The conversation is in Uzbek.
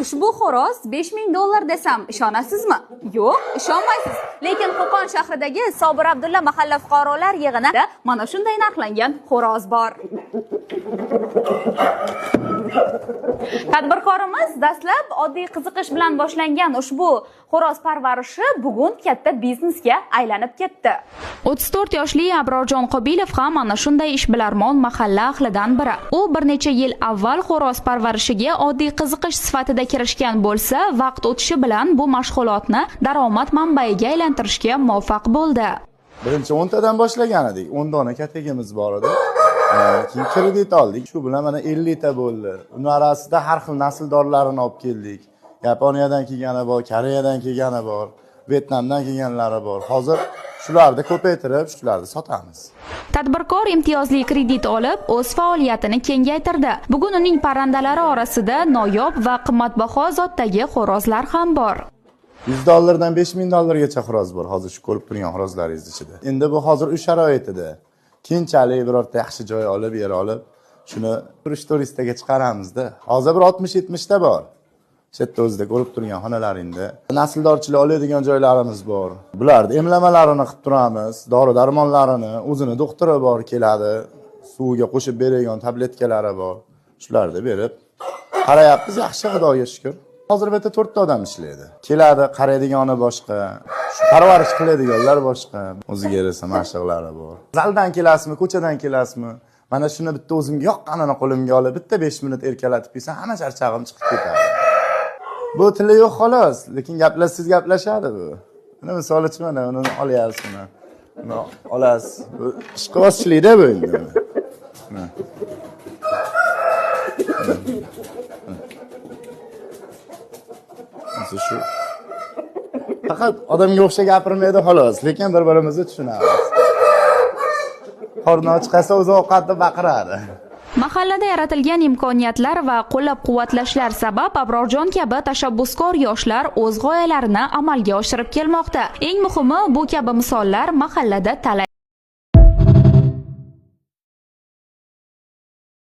Ushbu xo'roz $5000 desam ishonasizmi? Yo'q, ishonmaysiz. Lekin Qo'qon shahridagi Sobir Abdulla mahalla fuqarolar yig'inida mana shunday narxlangan xo'roz bor. Tadbirkorimiz dastlab oddiy qiziqish bilan boshlangan ushbu xo'roz parvarishi bugun katta biznesga aylanib ketdi. 34 yoshli Abrorjon Qobilov ham mana shunday ishbilarmon mahalla ahlidan biri. U bir necha yil avval xo'roz parvarishiga oddiy qiziqish sifatida kirishgan bo'lsa, vaqt o'tishi bilan bu mashg'ulotni daromad manbaiga aylantirishga muvaffaq bo'ldi. Birinchi 10 tadan boshlagan edik. 10 dona kategimiz bor edi. Keyin kredit oldik. Shu bilan mana 50 ta bo'ldi. Uning orasida har xil nasldorlarini olib keldik. Yaponiyadan kelgani bor, Koreyadan kelgani bor, Vyetnamdan kelganlari bor. Hozir shularni ko'paytirib, shularni sotamiz. Tadbirkor imtiyozli kredit olib, o'z faoliyatini kengaytirdi. Bugun uning parrandalari orasida noyob va qimmatbaho zotdagi xo'rozlar ham bor. $100 dan $5000 xo'roz bor. Hozir shu ko'rib turgan xo'rozlaringiz ichida. Endi bu hozir uy sharoitida. Keyinchalik birorta yaxshi joy olib, yer olib, shuni turistga chiqaramizda. Hozir bir 60-70 ta bor. Chetda o'zida ko'rib turgan xonalaringda nasldorchilik oladigan joylarimiz bor. Bularni emlamalarini qilib turamiz, dori-darmonlarini, o'zini doktori bor keladi, suvga qo'shib beradigan tabletkalari bor. Shularni berib qarayapmiz, yaxshi Xudoga shukr. Hozir bu yerda 4 ta odam ishlaydi. Keladi, qaraydigani boshqa, shu parvarish qiladiganlar boshqa. O'ziga yarasha mashg'ulotlari bor. Zaldan kelasizmi, ko'chadan kelasizmi? Mana shuni bitta o'zimga yoqqanini qo'limga olib, bitta 5 minut erkalatib qo'ysam, hamma charchag'im chiqib ketadi. Bu tili yo'q xolos, lekin gaplashsiz gaplashadi bu. Mana misol uchun mana uni olyapsiz mana. Buni olasiz. Bu ishqibozchilikda bu endi. Shu faqat odamga o'xshab gapirmaydi xolos, lekin bir-birimizni tushunamiz. Qorni och qolsa o'zi ovqatni baqiradi. Mahallada yaratilgan imkoniyatlar va qo'llab-quvvatlashlar sabab Abrorjon kabi tashabbuskor yoshlar o'z g'oyalarini amalga oshirib kelmoqda. Eng muhimi, bu kabi misollar mahallada talay